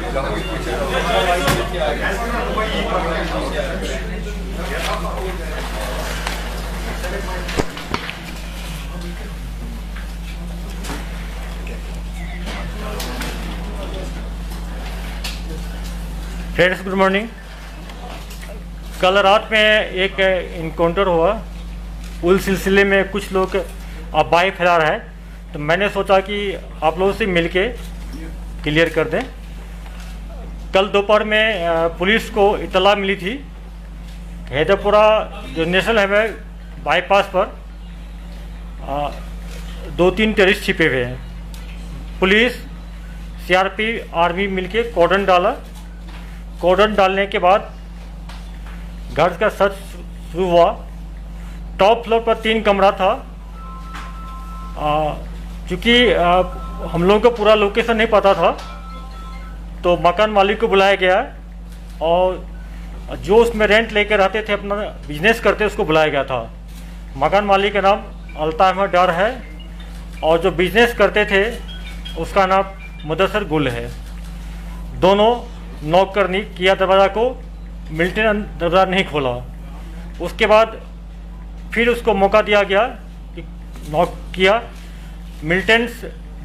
Friends, good morning. कल रात में एक इनकाउंटर हुआ। उस सिलसिले में कुछ लोग अफवाहें फैला रहा है, तो मैंने सोचा कि आप लोगों से मिलके क्लियर कर दें। कल दोपहर में पुलिस को इतला मिली थी, हैदरपुरा जो नेशनल हाईवे बाईपास पर 2-3 टेररिस्ट छिपे हुए हैं। पुलिस, सीआरपी, आर्मी मिलके कॉर्डन डाला। कॉर्डन डालने के बाद घर का सर्च शुरू हुआ। टॉप फ्लोर पर 3 कमरा था। चूँकि हम लोगों को पूरा लोकेशन नहीं पता था, तो मकान मालिक को बुलाया गया और जो उसमें रेंट लेकर रहते थे, अपना बिजनेस करते, उसको बुलाया गया था। मकान मालिक का नाम अल्ताफ अहमद डार है और जो बिजनेस करते थे उसका नाम मुदस्सर गुल है। दोनों नॉक करनी किया दरवाज़ा को, मिल्टन दरवाज़ा नहीं खोला। उसके बाद फिर उसको मौका दिया गया कि नॉक किया। मिल्टन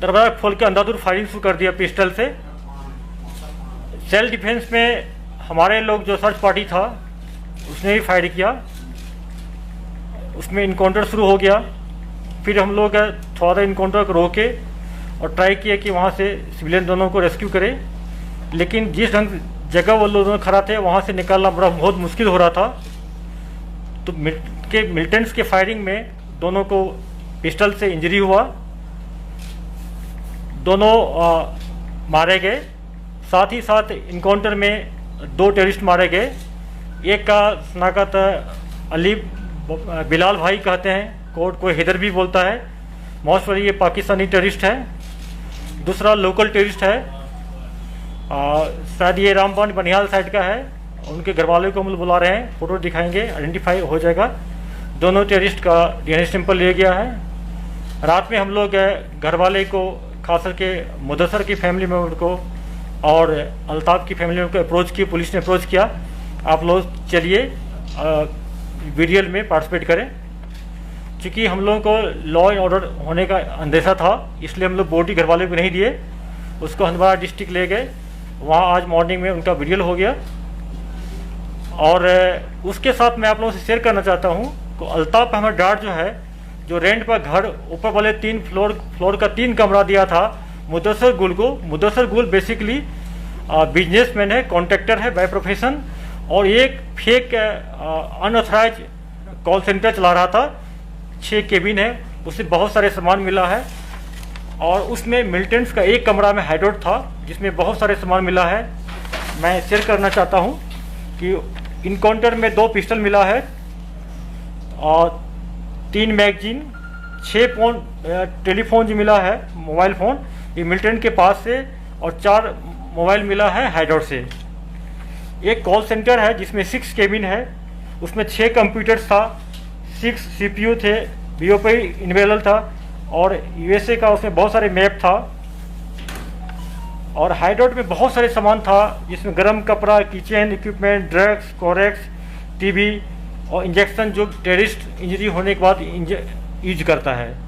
दरवाज़ा खोल के अंधाधुंध फायरिंग शुरू कर दिया पिस्टल से। सेल्फ डिफेंस में हमारे लोग जो सर्च पार्टी था उसने भी फायर किया। उसमें इनकाउंटर शुरू हो गया। फिर हम लोग थोड़ा इनकाउंटर को रोके और ट्राई किए कि वहाँ से सिविलियन दोनों को रेस्क्यू करें, लेकिन जिस ढंग जगह वो लोग खड़ा थे वहाँ से निकालना बहुत मुश्किल हो रहा था। तो मिलिटेंट्स के फायरिंग में दोनों को पिस्टल से इंजरी हुआ। दोनों मारे गए। साथ ही साथ इनकाउंटर में 2 टेररिस्ट मारे गए। एक का शनाख्त अली बिलाल भाई कहते हैं, कोर्ट को हैदर भी बोलता है। मोस्ट ये पाकिस्तानी टेररिस्ट है। दूसरा लोकल टेररिस्ट है, शायद ये रामबन बनिहाल साइड का है। उनके घर वालों को हम लोग बुला रहे हैं, फ़ोटो दिखाएंगे, आइडेंटिफाई हो जाएगा। दोनों टेररिस्ट का डीएनए सैंपल लिया गया है। रात में हम लोग घर वाले को, खास करके मुदस्सर की फैमिली मेम्बर को और अल्ताफ की फैमिली मेम्बर को अप्रोच की, पुलिस ने अप्रोच किया, आप लोग चलिए वीडियल में पार्टिसिपेट करें। क्योंकि हम लोगों को लॉ एंड ऑर्डर होने का अंदेशा था, इसलिए हम लोग बॉडी घर वालों को नहीं दिए, उसको हंदवाड़ा डिस्ट्रिक्ट ले गए। वहाँ आज मॉर्निंग में उनका वीडियो हो गया। और उसके साथ मैं आप लोगों से शेयर करना चाहता हूँ कि अल्ताफ अहमद डार जो है, जो रेंट पर घर ऊपर वाले 3 फ्लोर का 3 कमरा दिया था मुदस्सर गुल को। मुदस्सर गुल बेसिकली बिजनेसमैन है, कॉन्ट्रैक्टर है बाय प्रोफेशन, और एक फेक अनऑथराइज कॉल सेंटर चला रहा था। 6 केबिन है, उससे बहुत सारे सामान मिला है। और उसमें मिलिटेंट्स का एक कमरा में हाइडआउट था जिसमें बहुत सारे सामान मिला है। मैं शेयर करना चाहता हूं कि इनकाउंटर में 2 पिस्टल मिला है और 3 मैगजीन, 6 फोन, टेलीफोन जो मिला है, मोबाइल फ़ोन, ये मिलिटेंट के पास से, और 4 मोबाइल मिला है हाइडआउट से। एक कॉल सेंटर है जिसमें 6 केबिन है, उसमें 6 कंप्यूटर्स था, 6 CPU थे, BOP इनेबल था, और USA का उसमें बहुत सारे मैप था। और हाइडआउट में बहुत सारे सामान था जिसमें गर्म कपड़ा, kitchen equipment, drugs, Corex, TV और इंजेक्शन जो टेररिस्ट इंजरी होने के बाद यूज करता है।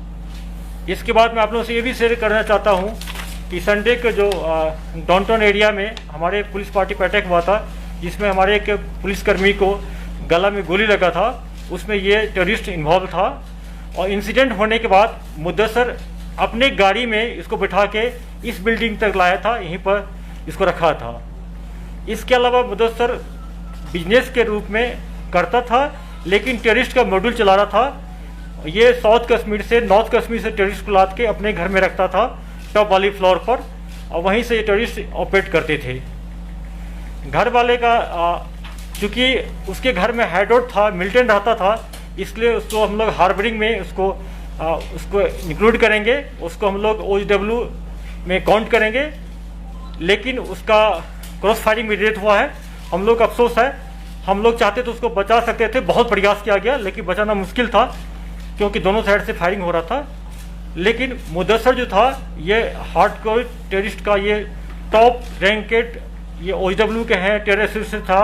इसके बाद मैं आप लोगों से ये भी शेयर करना चाहता हूँ कि संडे के जो डाउनटाउन एरिया में हमारे पुलिस पार्टी पर अटैक हुआ था, जिसमें हमारे एक पुलिसकर्मी को गला में गोली लगा था, उसमें ये टेररिस्ट इन्वॉल्व था। और इंसिडेंट होने के बाद मुदस्सर अपने गाड़ी में इसको बिठा के इस बिल्डिंग तक लाया था, यहीं पर इसको रखा था। इसके अलावा मुदस्सर बिजनेस के रूप में करता था, लेकिन टेररिस्ट का मॉड्यूल चला रहा था। ये साउथ कश्मीर से, नॉर्थ कश्मीर से टेररिस्ट को लाद के अपने घर में रखता था टॉप वाली फ्लोर पर, और वहीं से ये टेररिस्ट ऑपरेट करते थे। घर वाले का चूँकि उसके घर में हाइडआउट था, मिलिटेंट रहता था, इसलिए उसको हम लोग हार्बरिंग में उसको इंक्लूड करेंगे, उसको हम लोग OW में काउंट करेंगे। लेकिन उसका क्रॉस फायरिंग में डेथ हुआ है। हम लोग अफसोस है, हम लोग चाहते तो उसको बचा सकते थे, बहुत प्रयास किया गया, लेकिन बचाना मुश्किल था क्योंकि दोनों साइड से फायरिंग हो रहा था। लेकिन मुदस्सर जो था, ये हार्डकोर टेररिस्ट का ये टॉप रैंकेड ये OHW के हैं, टेररिस्ट से था,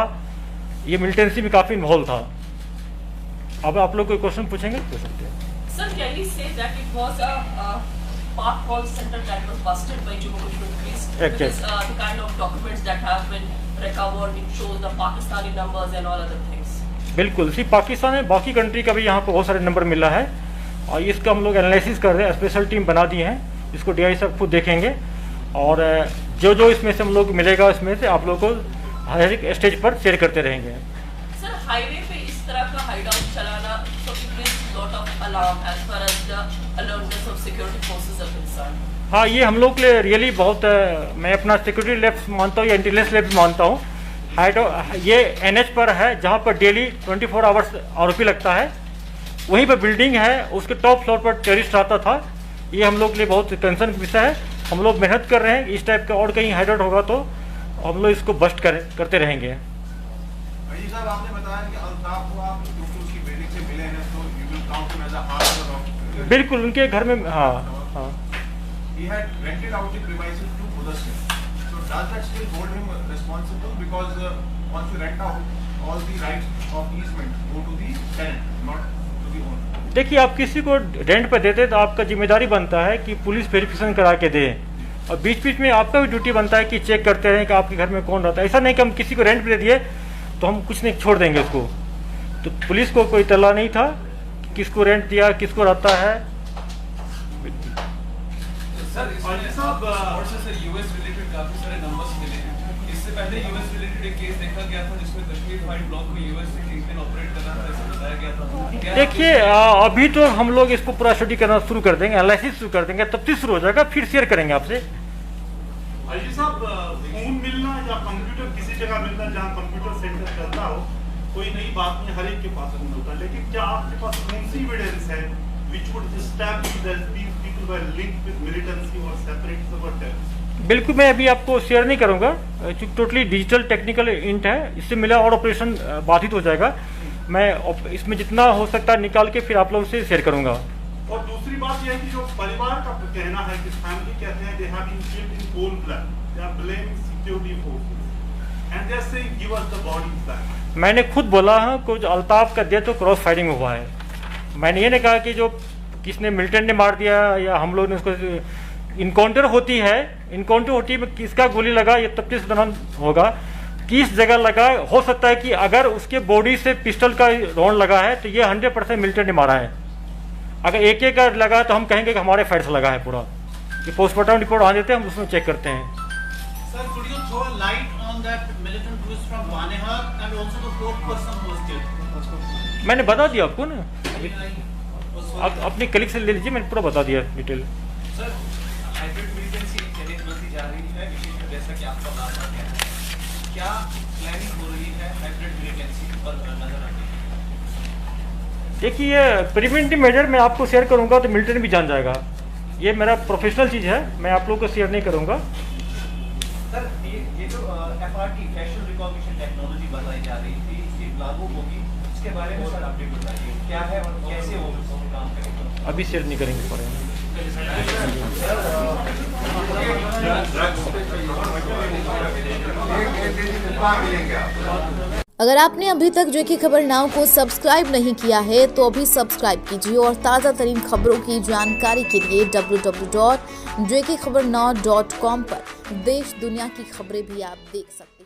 ये मिलिटेंसी में काफ़ी इन्वॉल्व था। अब आप लोग कोई क्वेश्चन पूछेंगे, पूछ सकते हैं। Sir, can we say that it was a Pak call center that was busted by Jammu Kashmir police? Because the kind of documents that have been recovered, it shows the Pakistani numbers and all other things. बिल्कुल, सिर्फ पाकिस्तान है, बाकी country का भी यहाँ पर बहुत सारे नंबर मिला है और इसका हम लोग एनालिसिस कर रहे हैं, स्पेशल टीम बना दी है, इसको DI साहब खुद देखेंगे और जो जो इसमें से हम लोग मिलेगा इसमें से आप लोग को हर एक स्टेज पर शेयर करते रहेंगे। सर, हाईवे पे इस तरह का हाइडआउट चलाना so it brings lot of alarm as far as the alertness of security forces are concerned. हाँ, ये हम लोग के लिए रियली बहुत मैं अपना सिक्योरिटी लैब्स मानता हूँ या इंटेलिजेंस लैब्स मानता हूँ। ये NH पर है जहाँ पर डेली 24 आवर्स आरोपी लगता है, वहीं पर बिल्डिंग है, उसके टॉप फ्लोर पर टेररिस्ट आता था। ये हम लोग के लिए बहुत कंसर्न विषय है, हम लोग मेहनत कर रहे हैं, इस टाइप का और कहीं हाइडआउट होगा तो हम लोग इसको बस्ट करते रहेंगे। साहब, आपने बताया कि अल्ताफ को आप उसकी बिल्डिंग से मिले हैं तो you will count him as a hard. बिल्कुल, उनके घर में हाँ। He had rented out the premises to Mudassir. So does that still hold him responsible because once you rent out, all the rights of easement go to the tenant, not to the owner? देखिए, आप किसी को rent पर देते तो आपका जिम्मेदारी बनता है कि पुलिस वेरिफिकेशन करा के दे और बीच बीच में आपका भी ड्यूटी बनता है कि चेक करते रहें कि आपके घर में कौन रहता है। ऐसा नहीं कि हम किसी को रेंट पे दे दिए तो हम कुछ नहीं छोड़ देंगे उसको। तो पुलिस को कोई तल्ला नहीं था कि किसको रेंट दिया, किसको रहता है। सर, यूएस रिलेटेड काफी सारे नंबर्स मिले हैं। इससे पहले यूएस रिलेटेड एक केस देखा गया था जिसमें कश्मीर फाइल ब्लॉक में यूएस से किंगपिन ऑपरेट कर रहा था, ऐसा बताया गया था। देखिए, अभी तो हम लोग इसको पूरा स्टडी करना शुरू कर देंगे, एनालिसिस शुरू कर देंगे, तब शुरू हो जाएगा, फिर शेयर करेंगे आपसे। अली साहब, फोन मिलना या कंप्यूटर किसी जगह मिलना जहाँ कंप्यूटर सेंटर चलता हो, कोई नई बात नहीं, हर एक के पास फोन होता है, लेकिन क्या आपके पास कौन सी एविडेंस है which would establish that these people were linked with militancy or separate or terrorists? बिल्कुल, मैं अभी आपको शेयर नहीं करूंगा, टोटली डिजिटल टेक्निकल इंट है, इससे मिला और ऑपरेशन बाधित हो जाएगा। मैं इसमें जितना हो सकता है निकाल के फिर आप लोगों से शेयर करूंगा। और दूसरी बात यह है कि जो परिवार का कहना है कि फैमिली कहते हैं they have been killed in cold blood, they are blaming security forces and they are saying give us the bodies back. मैंने खुद बोला है कुछ अल्ताफ का डेथ तो क्रॉस फायरिंग हुआ है। मैंने ये नहीं कहा कि जो किसने मिलिटेंट ने मार दिया या हम लोग ने उसको इनकाउंटर होती है, इनकाउंटर होती है किसका गोली लगा ये तफ्तीश दौरान होगा, किस जगह लगा। हो सकता है कि अगर उसके बॉडी से पिस्टल का राउंड लगा है तो ये 100% मिलिटेंट ने मारा है। अगर एक का लगा तो हम कहेंगे कि हमारे फायर से लगा है पूरा। ये पोस्टमार्टम रिपोर्ट आ देते हैं, हम उसमें चेक करते हैं। Sir, could you throw a light on that militant who is from Waneha and also the fourth person who was killed? मैंने बता दिया आपको ना, आप अपने कलीग से ले लीजिए, मैंने पूरा बता दिया detail. Sir, hybrid militancy challenge बनती जा रही है, विशेषकर जैसा कि आपका नाम है, क्या प्लानिंग हो रही है हाइब्रिड मिलिटेंसी पर नजर रखने की? देखिए, प्रिवेंटिव मेजर मैं आपको शेयर करूंगा तो मिलिट्री भी जान जाएगा, ये मेरा प्रोफेशनल चीज़ है, मैं आप लोगों को शेयर नहीं करूंगा। सर, ये जो FRT फैशियल रिकॉग्निशन टेक्नोलॉजी बताई जा रही थी, ये लागू होगी, इसके बारे में सर अपडेट बताइए, क्या है और कैसे वो काम करेगा? अभी शेयर नहीं करेंगे पड़े। अगर आपने अभी तक जेके खबर नाउ को सब्सक्राइब नहीं किया है तो अभी सब्सक्राइब कीजिए और ताज़ा तरीन खबरों की जानकारी के लिए www.jkkhabarnow.com पर देश दुनिया की खबरें भी आप देख सकते हैं।